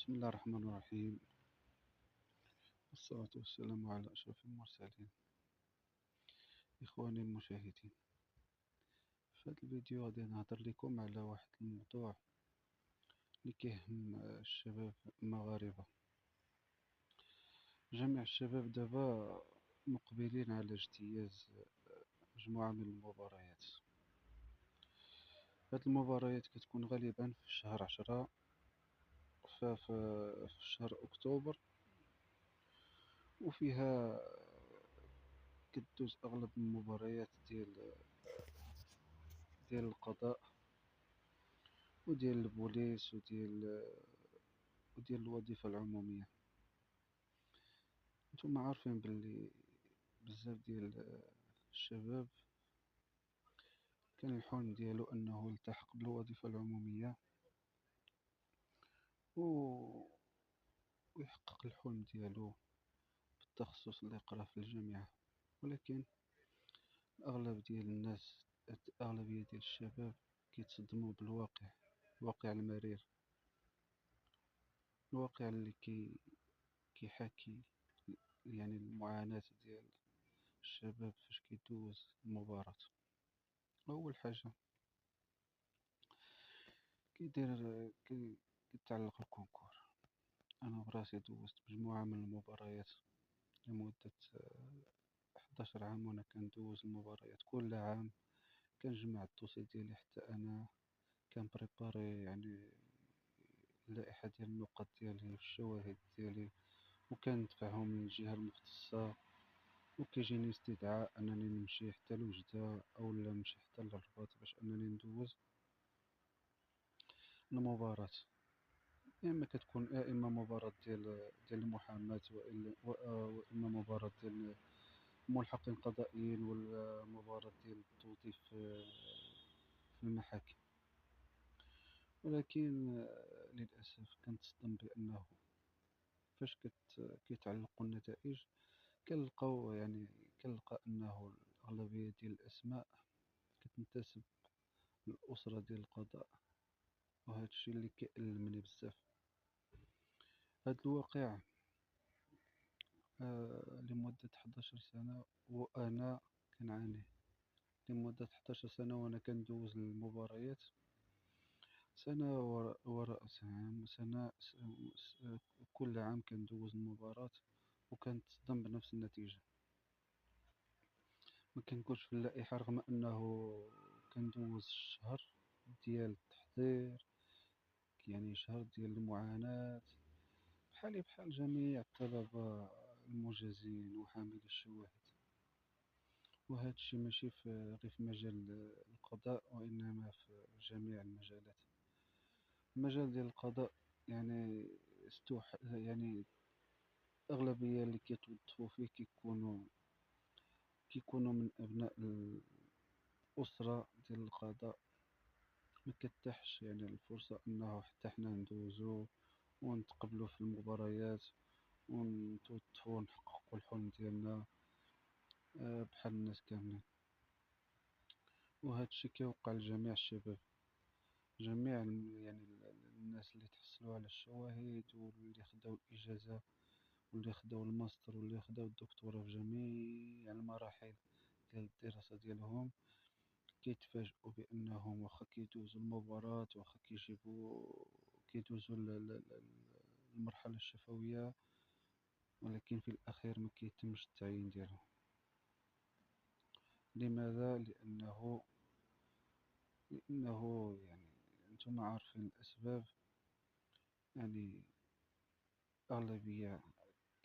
بسم الله الرحمن الرحيم، والصلاة والسلام على أشرف المرسلين. إخواني المشاهدين، في هذا الفيديو غادي نهضر لكم على واحد الموضوع اللي كيهم الشباب المغاربة. جميع الشباب دابا مقبلين على اجتياز مجموعة من المباريات. هاد المباريات كتكون غالبا في شهر 10، في شهر أكتوبر، وفيها كدوز أغلب المباريات ديال القضاء وديال البوليس وديال الوظيفة العمومية. نتوما عارفين باللي بزاف ديال الشباب كان الحلم ديالو انه يلتحق بالوظيفة العمومية و... ويحقق الحلم ديالو بالتخصص اللي قراه في الجامعة. ولكن الأغلب ديال الناس، الأغلبية ديال الشباب كيتصدموا بالواقع، الواقع المرير، الواقع اللي كيحاكي يعني المعاناة ديال الشباب فاش كيدوز المباراة. أول حاجة كيتعلق الكونكور. أنا براسي دوزت مجموعة من المباريات لمدة 11 عام، وأنا كندوز المباريات كل عام. كنجمع الدوسي ديالي حتى أنا كنبريباري يعني اللائحة ديال النقط ديالي والشواهد ديالي، وكندفعهم للجهة المختصة، وكيجيني استدعاء أنني نمشي حتى لوجدة أو لا نمشي حتى للرباط باش أنني ندوز المباراة. يا إما كتكون إما مباراة ديال المحاماة، وإما مباراة ديال الملحقين القضائيين، ولا مباراة ديال التوظيف في المحاكم. ولكن للأسف كنتصدم بأنه فاش كيتعلقوا النتائج كنلقى أنه الأغلبية ديال الأسماء كتنتسب للأسرة ديال القضاء، وهذا الشيء اللي كيألمني بزاف. هاد الواقع لمدة 11 سنة وأنا كنعانيه، لمدة 11 سنة وأنا كندوز المباريات سنة وراء سنة، كل عام كندوز المباراة وكنتصدم بنفس النتيجة. ما كنكونش في اللائحة، رغم أنه كندوز شهر ديال التحضير، يعني شهر ديال المعاناة، بحالي بحال جميع الطلبة المجازين وحامل الشواهد. وهذا الشيء ماشي غير في مجال القضاء، وإنما في جميع المجالات. المجال ديال القضاء يعني يعني الأغلبية اللي كيتوظفوا فيه كيكونوا من أبناء الأسرة ديال القضاء. ما كتاحش يعني الفرصة أنه حتى حنا ندوزو ونتقبلو في المباريات ونتوظفو ونحققو الحلم ديالنا بحال الناس كاملين. وهذا الشيء كيوقع لجميع الشباب، جميع يعني الناس اللي تحصلوا على الشواهد، واللي خداو الإجازة، واللي خداو الماستر، واللي خداو الدكتوراه في جميع المراحل ديال الدراسة ديالهم، كيتفاجئوا بأنهم واخا كيدوزوا المباراة، واخا كيدوزوا المرحلة الشفوية، ولكن في الأخير ما كيتمش التعيين ديالهم. لماذا؟ لأنه يعني أنتم عارفين الأسباب. يعني أغلبية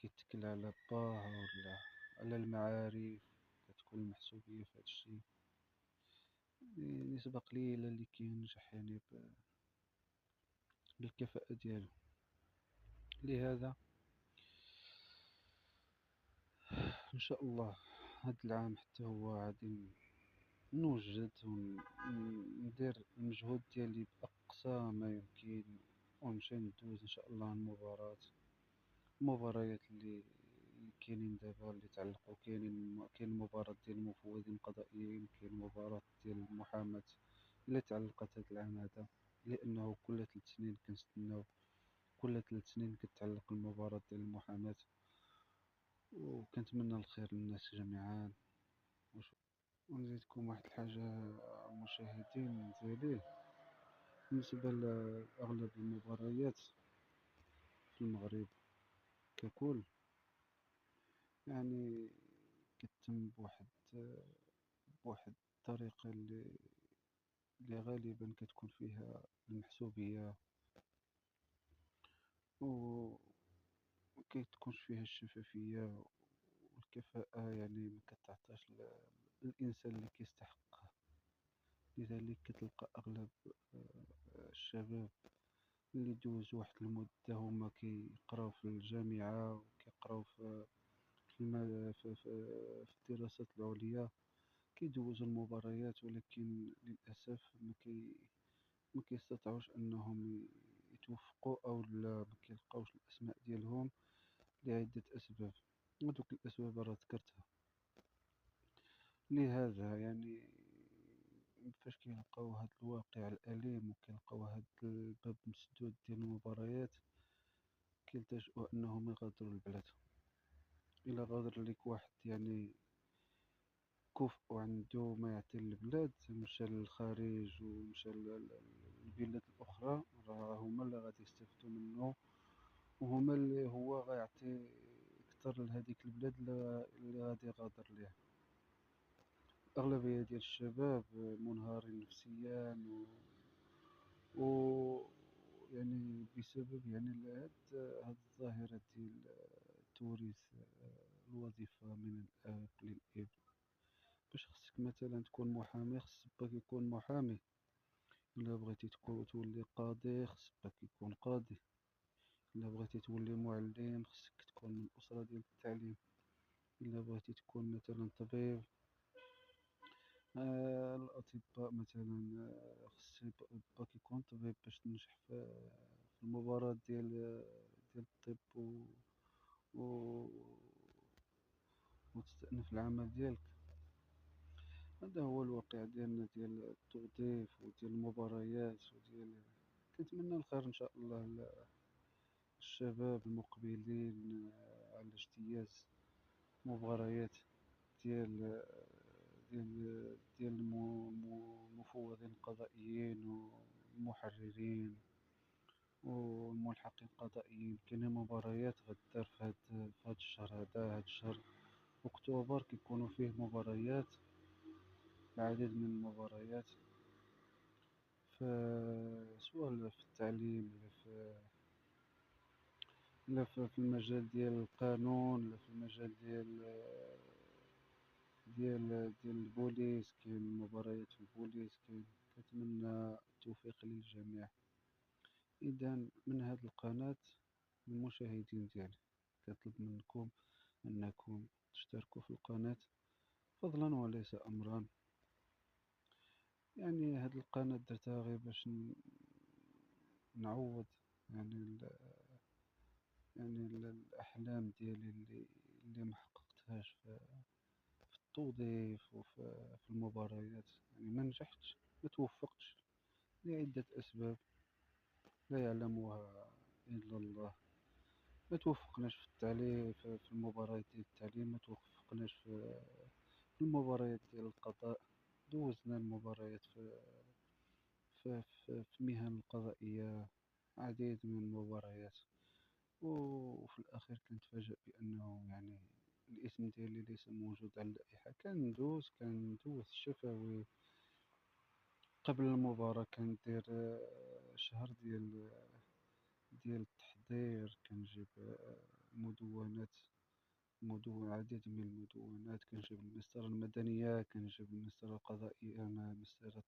كيتكل على باه ولا على المعارف، كتكون المحسوبية في هذا الشيء. نسبة قليلة اللي كينجح يعني بالكفاءة ديالو. لهذا إن شاء الله هاد العام حتى هو غادي نوجد وندير المجهود ديالي بأقصى ما يمكن، ونمشي ندوز إن شاء الله المباريات اللي كاينين دابا، اللي تعلقوا. كاين مباراة ديال المفوضين القضائيين، كاين مباراة ديال المحاماة اللي تعلقت هاد العام هذا، لأنه كل 3 سنين كنستناو كل 3 سنين كتعلق المباراة ديال المحاماة. وكنتمنى الخير للناس جميعا. ونزيدكم واحد الحاجة المشاهدين ديالي، بالنسبة لأغلب المباريات في المغرب ككل، يعني كتتم بواحد الطريقة اللي غالبا كتكون فيها المحسوبية، ومكيتكونش فيها الشفافية والكفاءة، يعني مكتعطاش للإنسان اللي كيستحقها. لذلك كتلقى أغلب الشباب اللي دوزو واحد المدة هما كيقراو في الجامعة وكيقراو في الدراسات العليا، كيدوزو المباريات، ولكن للأسف ما كيستطيعوش أنهم يتوفقوا أو لا ما كيلقاوش الأسماء ديالهم لعدة أسباب. هذوك الأسباب راه ذكرتها. لهذا يعني فاش كيلقاو هاد الواقع الأليم وكيلقاو هاد الباب مسدود ديال المباريات، كيلتجئوا أنهم يغادروا البلاد. إلا غادر ليك واحد يعني كفء وعنده ما يعطي للبلاد، مشى للخارج ومشى للبلاد الأخرى، راه هما اللي غادي يستافدوا منه، وهما اللي هو غيعطي أكثر لهذيك البلاد اللي غادي يغادر ليها. الأغلبية ديال الشباب منهارين نفسيا و يعني بسبب يعني هاد الظاهرة ديال توريث الوظيفة من الأب للابن. باش خصك مثلا تكون محامي، خص باك يكون محامي. إلا بغيتي تولي قاضي، خص باك يكون قاضي. إلا بغيتي تولي معلم، خصك تكون من الأسرة ديال التعليم. إلا بغيتي تكون مثلا طبيب، الأطباء مثلا خص باك يكون طبيب باش تنجح في المباراة ديال الطب و... وتستأنف العمل ديالك. هذا هو الواقع ديالنا ديال التوظيف وديال المباريات كنتمنى الخير إن شاء الله للشباب المقبلين على اجتياز مباريات ديال المفوضين القضائيين والمحررين والملحقين القضائيين. كاينين مباريات غدار في هاد الشهر هذا، هاد الشهر أكتوبر، كيكونوا فيه مباريات، العديد من المباريات، سواء في التعليم لا في المجال ديال القانون، لا في المجال ديال البوليس. كاين مباريات في البوليس كاين. كنتمنى التوفيق للجميع. إذا من هذه القناة، المشاهدين ديالي، كطلب منكم أنكم تشتركوا في القناة فضلا وليس أمرا. يعني هذه القناة درتها غير باش نعوض يعني الأحلام ديالي اللي ما حققتهاش في التوظيف وفي المباريات. يعني ما نجحتش، ما توفقتش لعدة أسباب لا يعلمها إلا الله. ما توفقناش في التعليم، في المباريات ديال التعليم، ما توفقناش في المباريات ديال القضاء. دوزنا المباريات في مهن القضائية، عديد من المباريات، وفي الأخير كنتفاجأ بأنه يعني الاسم ديالي ليس موجود على اللائحة. كندوز الشفوي قبل المباراة، كندير شهر ديال التحضير، كنجيب عديد من المدونات، كنجيب المسطرة المدنية، كنجيب المسطرة القضائية، المسطرة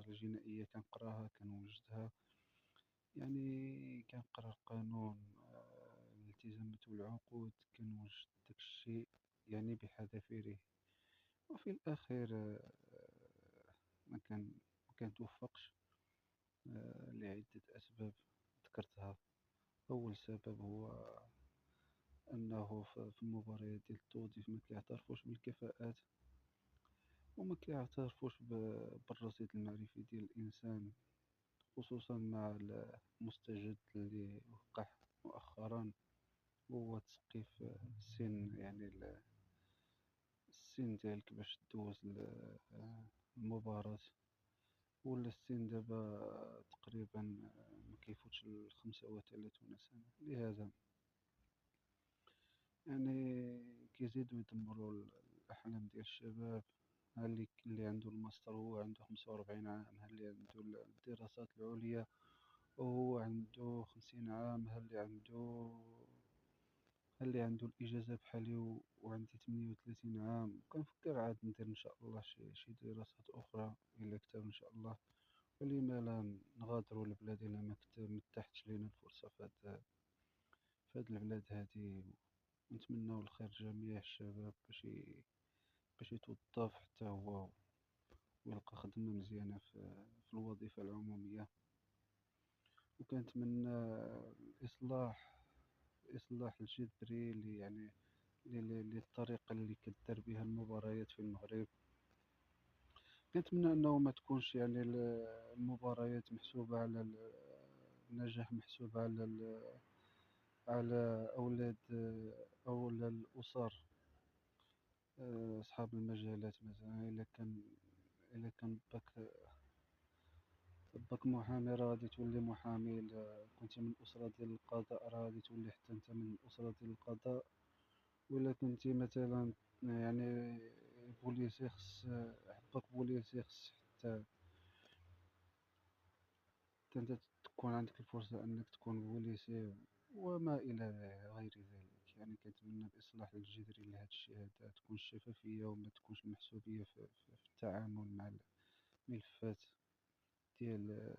الجنائية، كنقراها كنوجدها. يعني كنقرا القانون، الالتزامات والعقود، كنوجد داك الشيء يعني بحذافيره. وفي الأخير ما كنتوفقش لعدة أسباب ذكرتها. أول سبب هو أنه في المباريات ديال التوظيف ما كيعترفوش بالكفاءات، وما كيعترفوش بالرصيد المعرفي ديال الإنسان، خصوصا مع المستجد اللي السن ديالك باش دوز المباراة. ولا السن دابا تقريبا ما كيفوتش ال35 سنة. لهذا يعني كيزيدو يدمروا الأحلام ديال الشباب. ها اللي عنده الماستر وهو عنده 45 عام، ها اللي عنده الدراسات العليا وهو عنده 50 عام، ها اللي عنده الإجازة بحالي وعندي 38 عام. كنفكر عاد ندير إن شاء الله شي دراسات أخرى إلا كتاب إن شاء الله. ولما لا نغادروا البلاد إلا ما تاحتش لينا الفرصة في هاد البلاد هادي. ونتمنوا الخير لجميع الشباب باش يتوظف حتى هو ويلقى خدمة مزيانة في الوظيفة العمومية. وكنتمنى الإصلاح الجذري اللي يعني الطريقة اللي كدار بها المباريات في المغرب. كنتمنى أنه ما تكونش يعني المباريات محسوبة على النجاح، محسوب على أولاد الأسر، أصحاب المجالات. مثلا إلا كان باك محامي راه غادي تولي محامي. إلا كنتي من الأسرة ديال القضاء راه غادي تولي حتى أنت من الأسرة ديال القضاء. وإلا كنتي مثلا يعني بوليسي، باك بوليسي خص حتى أنت تكون عندك الفرصة أنك تكون بوليسي. وما إلى غير ذلك. يعني كنتمنى الإصلاح الجذري لهذا الشيء هذا، تكون الشفافية وما تكونش المحسوبية في التعامل مع الملفات ديال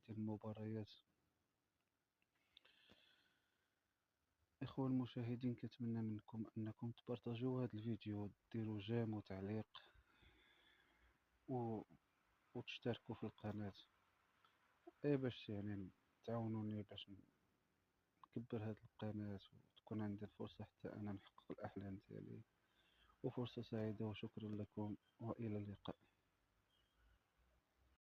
المباريات. إخوة المشاهدين، كنتمنى منكم أنكم تبارطاجوا هذا الفيديو، ديروا جيم وتعليق و... وتشتركوا في القناة، باش يعني تعاونوني باش نكبر هذه القناة وتكون عندي الفرصة حتى أنا نحقق الأحلام ديالي. وفرصة سعيدة وشكرا لكم وإلى اللقاء.